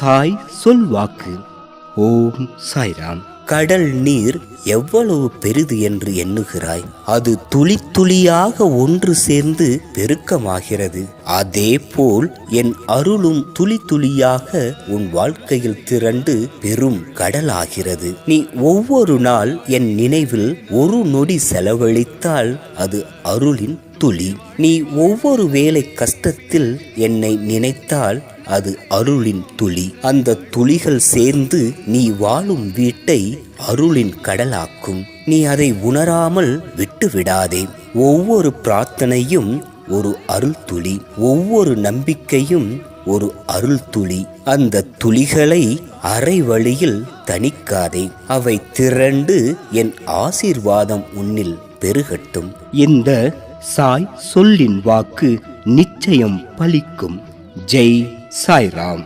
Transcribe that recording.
சாய் சொல்வாக்கு. ஓம் சாய்ராம். கடல் நீர் எவ்வளவு பெரிது என்று எண்ணுகிறாய்? அது துளி துளியாக ஒன்று சேர்ந்து பெருக்கமாகிறது. அதேபோல் என் அருளும் துளி துளியாக உன் வாழ்க்கையில் திரண்டு பெரும் கடலாகிறது. நீ ஒவ்வொரு நாள் என் நினைவில் ஒரு நொடி செலவழித்தால் அது அருளின் துளி. நீ ஒவ்வொரு வேளை கஷ்டத்தில் என்னை நினைத்தால் அது அருளின் துளி. அந்த துளிகள் சேர்ந்து நீ வாழும் வீட்டை அருளின் கடலாக்கும். நீ அதை உணராமல் விட்டு விடாதே. ஒவ்வொரு பிரார்த்தனையும் ஒரு அருள் துளி, ஒவ்வொரு நம்பிக்கையும் ஒரு அருள் துளி. அந்த துளிகளை அரை வழியில் தணிக்காதே. அவை திரண்டு என் ஆசீர்வாதம் உன்னில் பெருகட்டும். இந்த சாய் சொல்லின் வாக்கு நிச்சயம் பலிக்கும். ஜெய் சாய்ராம்.